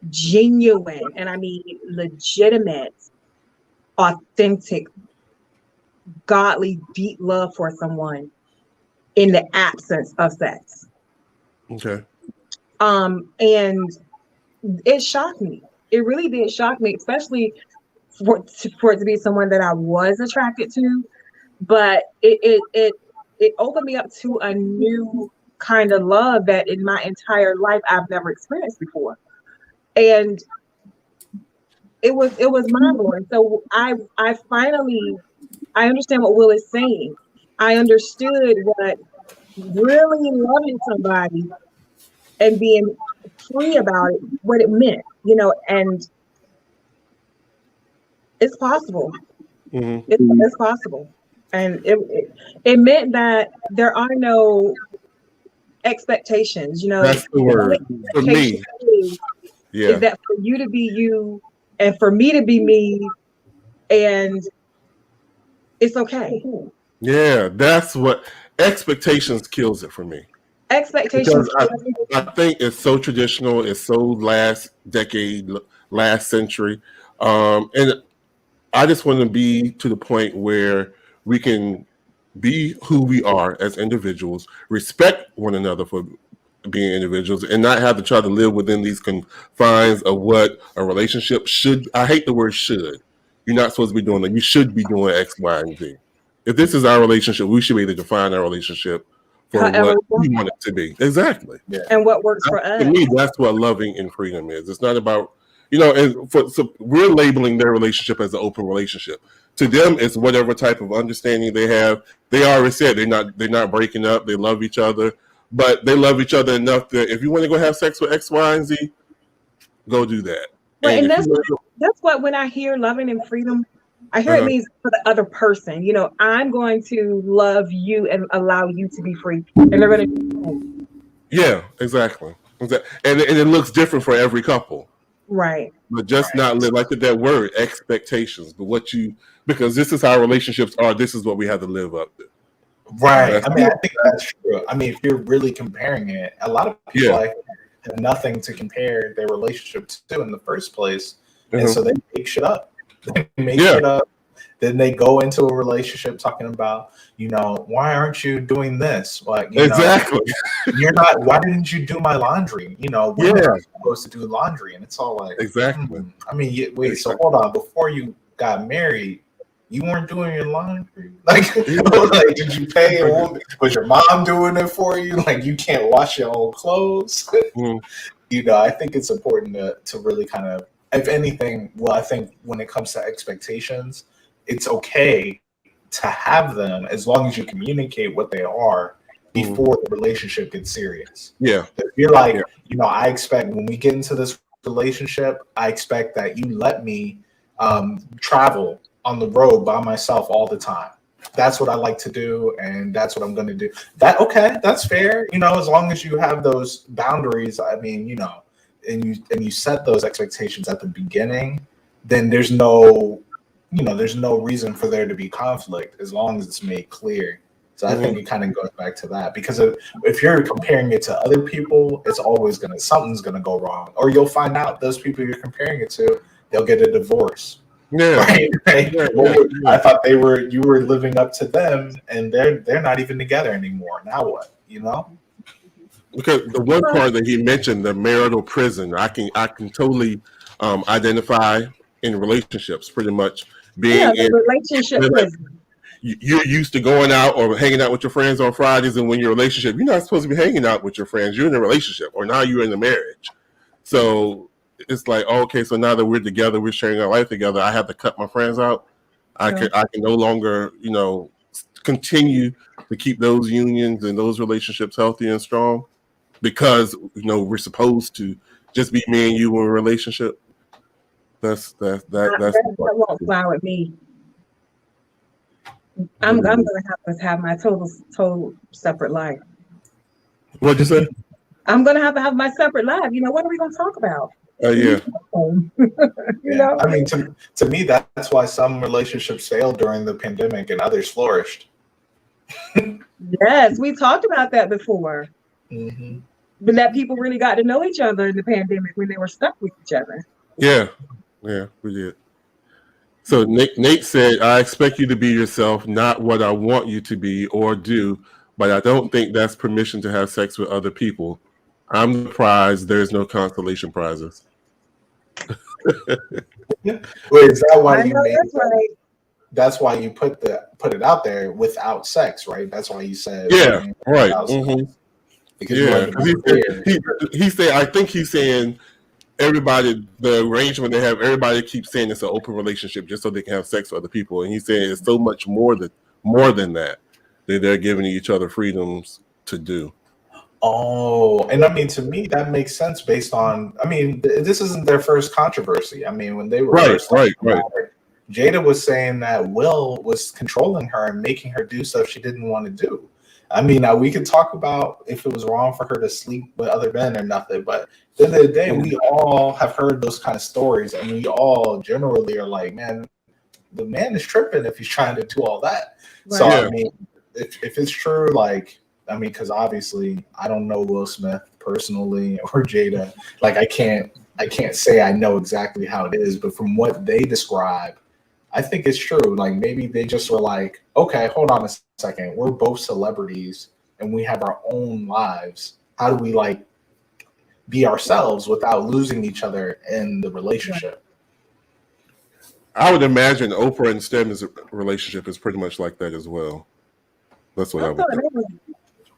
genuine, and I mean legitimate, authentic, godly, deep love for someone in the absence of sex. Okay. And it shocked me. It really did shock me, especially for it to be someone that I was attracted to. But it opened me up to a new kind of love that in my entire life I've never experienced before. And it was mind-blowing. So I finally understand what Will is saying. I understood what really loving somebody and being free about it, what it meant, and it's possible. Mm-hmm. It's possible. And it meant that there are no expectations, That's the word for me. Is that for you to be you and for me to be me, and it's okay. Yeah, that's what expectations kills it for me. Expectations. I think it's so traditional. It's so last decade, last century, and I just want to be to the point where we can be who we are as individuals, respect one another for being individuals, and not have to try to live within these confines of what a relationship should. I hate the word should. You're not supposed to be doing that. You should be doing X, Y, and Z. If this is our relationship, we should be able to define our relationship for what we want it to be. Exactly. Yeah. And what works for us. To me, that's what loving in freedom is. It's not about, so we're labeling their relationship as an open relationship. To them, it's whatever type of understanding they have. They already said they're not breaking up. They love each other, but they love each other enough that if you want to go have sex with X, Y, and Z, go do that. Right, and that's what when I hear loving in freedom, I hear it means for the other person. I'm going to love you and allow you to be free, and they're going to. Yeah, exactly. And it looks different for every couple. Right. But just not live like that word expectations, but because this is how relationships are. This is what we have to live up to. Right. I think that's true. If you're really comparing it, a lot of people have nothing to compare their relationship to in the first place, and so they make shit up. They make shit up. Then they go into a relationship talking about, why aren't you doing this? Like, Exactly. You're not. Why didn't you do my laundry? Women are supposed to do laundry, and it's all like, Exactly. I mean, wait. So hold on. Before you got married, you weren't doing your laundry. Like, like, did you pay a woman? Was your mom doing it for you? Like, you can't wash your own clothes. I think it's important to really kind of, if anything, well, I think when it comes to expectations, it's okay to have them as long as you communicate what they are before the relationship gets serious. Yeah. If you're like, I expect when we get into this relationship, I expect that you let me travel on the road by myself all the time. That's what I like to do, and that's what I'm going to do. That's fair. As long as you have those boundaries, I mean, and you set those expectations at the beginning, then there's no reason for there to be conflict as long as it's made clear. So I think it kind of goes back to that, because if you're comparing it to other people, it's always something's gonna go wrong, or you'll find out those people you're comparing it to, they'll get a divorce. Yeah, right. Yeah. I thought you were living up to them, and they're not even together anymore. Now what? Because the one part that he mentioned, the marital prison, I can totally identify in relationships, pretty much being in relationship prison. You're used to going out or hanging out with your friends on Fridays, and when you're in a relationship, you're not supposed to be hanging out with your friends. You're in a relationship, or now you're in a marriage. So it's like, okay, so now that we're together, we're sharing our life together, I have to cut my friends out. I can no longer, continue to keep those unions and those relationships healthy and strong, because we're supposed to just be me and you in a relationship. That won't fly with me. I'm gonna have to have my total separate life. What'd you say? I'm gonna have my separate life. What are we gonna talk about? Yeah. I mean, to me, that's why some relationships failed during the pandemic and others flourished. Yes, we talked about that before. Mm-hmm. But that people really got to know each other in the pandemic when they were stuck with each other. Yeah, we did. So Nate said, I expect you to be yourself, not what I want you to be or do, but I don't think that's permission to have sex with other people. I'm the prize. There's no consolation prizes. Wait, is that why you made it? Right. That's why you put it out there without sex, right? That's why you said right. Mm-hmm. Because he said, I think he's saying everybody, the arrangement they have, everybody keeps saying it's an open relationship just so they can have sex with other people, and he's saying it's so much more than that they're giving each other freedoms to do. Oh, and I mean, to me, that makes sense based on, I mean, this isn't their first controversy. I mean, when they were right. Jada was saying that Will was controlling her and making her do stuff she didn't want to do. I mean, now we could talk about if it was wrong for her to sleep with other men or nothing, but at the end of the day, we all have heard those kind of stories, and we all generally are like, man, the man is tripping if he's trying to do all that. Right. So, I mean, if it's true, like, I mean, because obviously I don't know Will Smith personally or Jada. Like, I can't say I know exactly how it is, but from what they describe, I think it's true. Like, maybe they just were like, okay, hold on a second. We're both celebrities and we have our own lives. How do we like be ourselves without losing each other in the relationship? I would imagine Oprah and Stedman's relationship is pretty much like that as well. That's what I would think.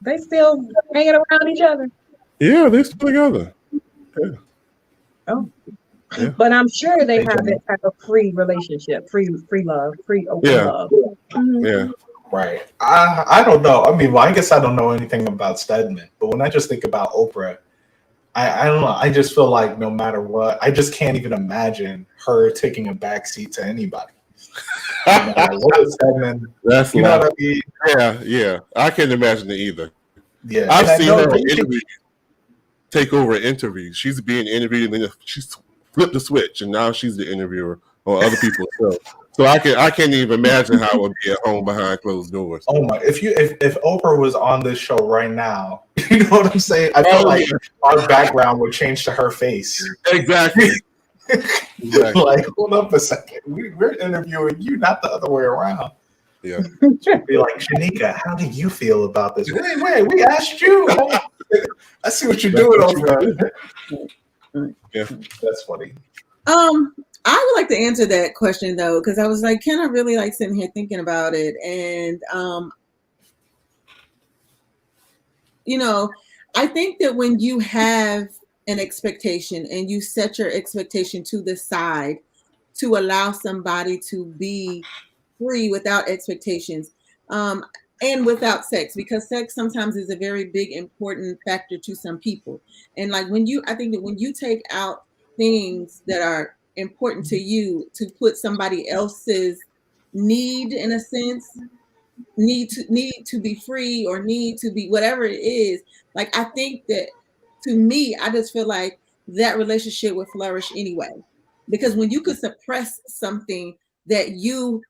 They still hanging around each other. Yeah, they're still together. Yeah. Oh. Yeah. But I'm sure they have that type of free relationship, free love, free open love. Mm-hmm. Yeah. Right. I don't know. I mean, well, I guess I don't know anything about Stedman, but when I just think about Oprah, I don't know. I just feel like no matter what, I just can't even imagine her taking a backseat to anybody. Stedman, that's, you know what I mean? Yeah. I can't imagine it either. Yeah. I've seen her take over interviews. She's being interviewed and then she's flipped the switch and now she's the interviewer on other people's shows. So I can't even imagine how it would be at home behind closed doors. Oh my! If Oprah was on this show right now, you know what I'm saying? I feel like our background would change to her face. Exactly. Exactly. Like, hold up a second. We're interviewing you, not the other way around. Yeah. Be like, Shanika, how do you feel about this? Wait, we asked you. I see what you're doing over there. Yeah. That's funny. I would like to answer that question though, because I was like, can I really like sitting here thinking about it? And you know, I think that when you have an expectation and you set your expectation to the side to allow somebody to be free without expectations, and without sex, because sex sometimes is a very big important factor to some people. And like I think that when you take out things that are important to you to put somebody else's need, in a sense, need to be free or need to be whatever it is, like I think that, to me, I just feel like that relationship would flourish anyway, because when you could suppress something that you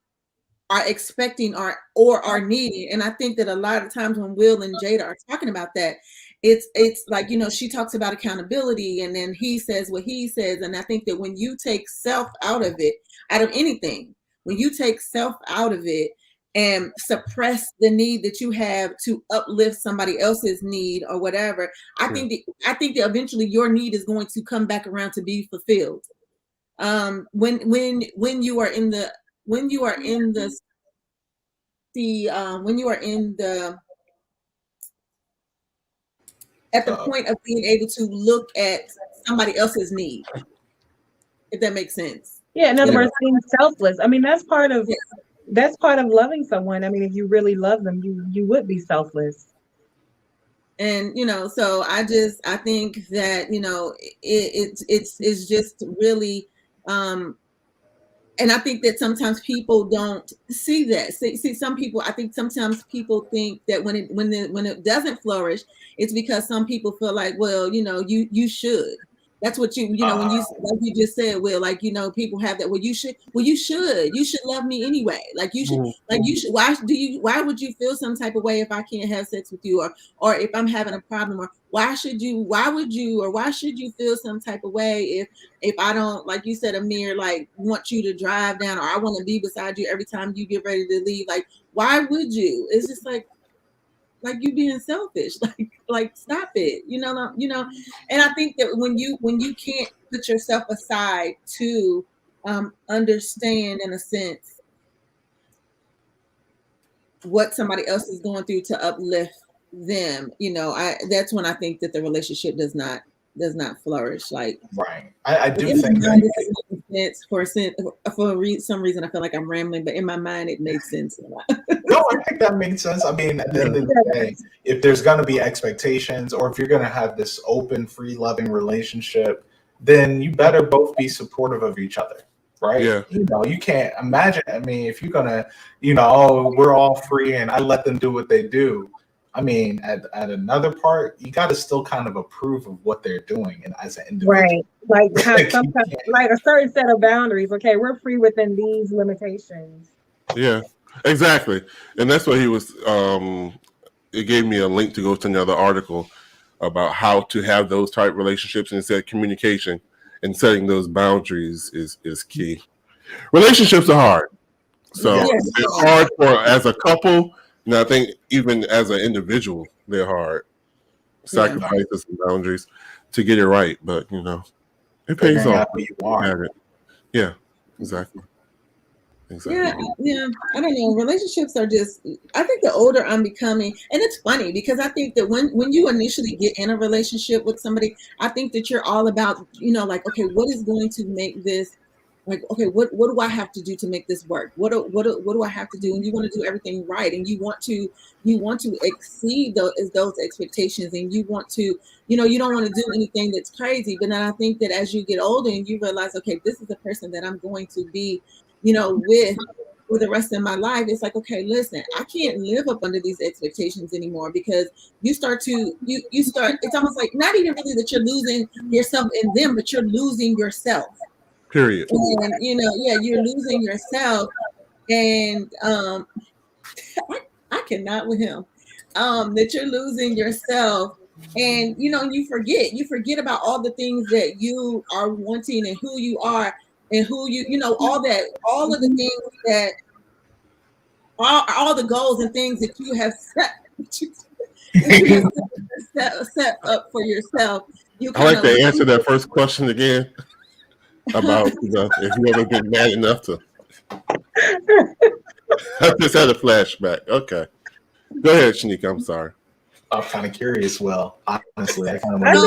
are expecting or are needing. And I think that a lot of times when Will and Jada are talking about that, it's like, she talks about accountability and then he says what he says. And I think that when you take self out of it, out of anything, when you take self out of it and suppress the need that you have to uplift somebody else's need or whatever, I think that eventually your need is going to come back around to be fulfilled. When you are in the at the point of being able to look at somebody else's need, if that makes sense. Yeah, in other words, being selfless. I mean, that's part of loving someone. I mean, if you really love them, you would be selfless. And so I think that it's just really and I think that sometimes people don't see that. See, some people, I think sometimes people think that when it doesn't flourish, it's because some people feel like, well, you should. That's what when you, like you just said, Will, like, people have that. Well, you should love me anyway. Like you should, why would you feel some type of way if I can't have sex with you, or if I'm having a problem, or why should you feel some type of way if I don't, like you said, Amir, like want you to drive down, or I want to be beside you every time you get ready to leave. Like, why would you? It's just like you being selfish, like stop it, and I think that when you can't put yourself aside to understand, in a sense, what somebody else is going through to uplift them, that's when I think that the relationship does not flourish. Like, right. I do think that for some reason I feel like I'm rambling, but in my mind it makes sense. No, I think that makes sense. I mean, at the end of the day, if there's going to be expectations, or if you're going to have this open, free, loving relationship, then you better both be supportive of each other, right? Yeah. You can't imagine. I mean, if you're going to, we're all free and I let them do what they do. I mean, at another part, you got to still kind of approve of what they're doing, and as an individual, right? Like like a certain set of boundaries. Okay, we're free within these limitations. Yeah, exactly, and that's what he was. It gave me a link to go to another article about how to have those type relationships, and it said communication and setting those boundaries is key. Relationships are hard, so it's hard as a couple. And I think even as an individual, they're hard. Sacrifices and boundaries to get it right, but it pays off. Yeah, exactly. Yeah. I don't know. Relationships are just, I think the older I'm becoming, and it's funny because I think that when you initially get in a relationship with somebody, I think that you're all about, like, okay, what is going to make this, like, okay, what do I have to do to make this work? What do I have to do? And you want to do everything right, and you want to exceed those expectations, and you want to, you don't want to do anything that's crazy. But then I think that as you get older and you realize, okay, this is the person that I'm going to be, with for the rest of my life. It's like, okay, listen, I can't live up under these expectations anymore, because you start, it's almost like not even really that you're losing yourself in them, but you're losing yourself. Period. And you're losing yourself, and I cannot with him. That you're losing yourself And you forget about all the things that you are wanting and who you are and who all of the things that all the goals and things that you have set up for yourself. I like to answer that first question again about if you ever been mad enough to. I just had a flashback. Okay, go ahead, Shanika. I'm sorry. I'm kind of curious. Well, honestly, I kind of want to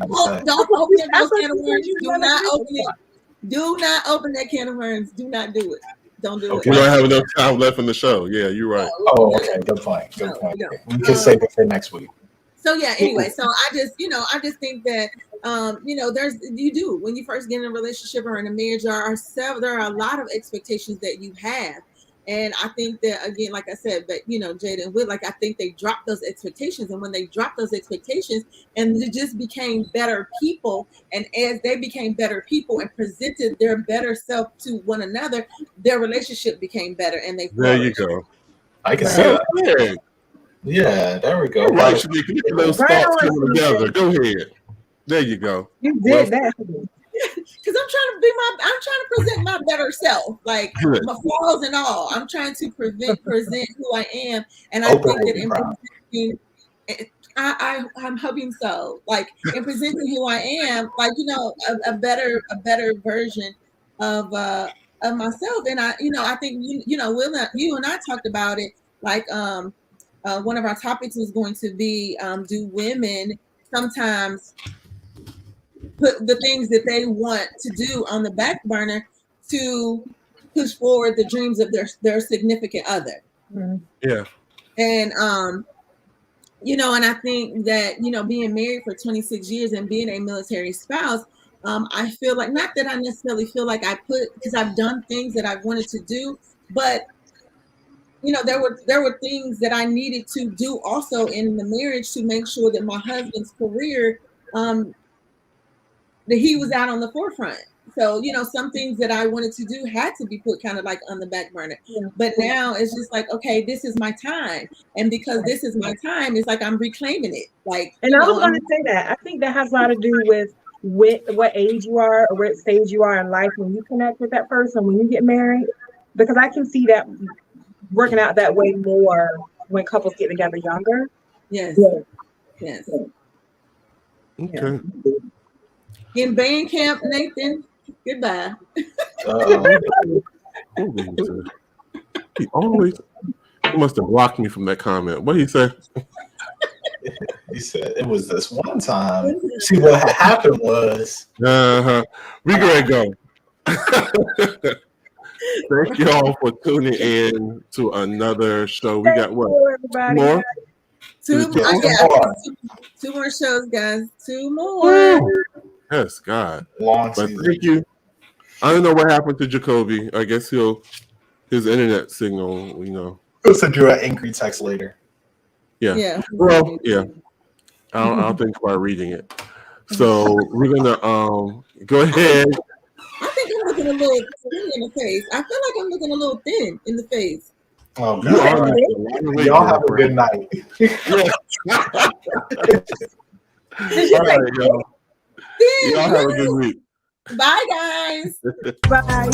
know. Don't open those can of worms. Do not open it. Do not open that can of worms. Do not do it. Don't do it. We don't have enough time left in the show. Yeah, you're right. Oh, okay. Good point. Good point. We can save it for next week. So yeah. Anyway, so I just think that when you first get in a relationship or in a marriage, there are a lot of expectations that you have. And I think that, again, like I said, but Jada and Whit, I think they dropped those expectations. And when they dropped those expectations and they just became better people, and as they became better people and presented their better self to one another, their relationship became better and they flourished. There you go. I can see that. Yeah, there we go. Right, Shanika, look at those thoughts coming together. Go ahead. There you go. You did that. Because I'm trying to present my better self, like my flaws and all. I'm trying to present who I am, and I think that in presenting, I'm hoping so. Like in presenting who I am, a better version of myself. And I think Will, you and I talked about it. Like one of our topics was going to be, do women sometimes put the things that they want to do on the back burner to push forward the dreams of their significant other? Yeah. And and I think that being married for 26 years and being a military spouse, I feel like, not that I necessarily feel like because I've done things that I wanted to do, but there were things that I needed to do also in the marriage to make sure that my husband's career, that he was out on the forefront. So, some things that I wanted to do had to be put kind of like on the back burner. Yeah. But now it's just like, okay, this is my time. And because this is my time, it's like I'm reclaiming it. And I was going to say that. I think that has a lot to do with what age you are or what stage you are in life when you connect with that person, when you get married. Because I can see that working out that way more when couples get together younger. Yes. Yes. Okay. In band camp, Nathan, goodbye. He must have blocked me from that comment. What did he say? He said it was this one time. See, what happened was. We gonna go. Thank you all for tuning in to another show. We got what? More? Two more shows, guys. 2 more. Yes, God. Long but season. Thank you. I don't know what happened to Jacoby. I guess his internet signal, He'll send you an angry text later. Yeah. Well, yeah. I'll think about reading it. So we're gonna go ahead. I think I'm looking a little thin in the face. I feel like I'm looking a little thin in the face. Oh, God. Y'all have a good night. All right, y'all. Y'all have a good week. Bye, guys. Bye.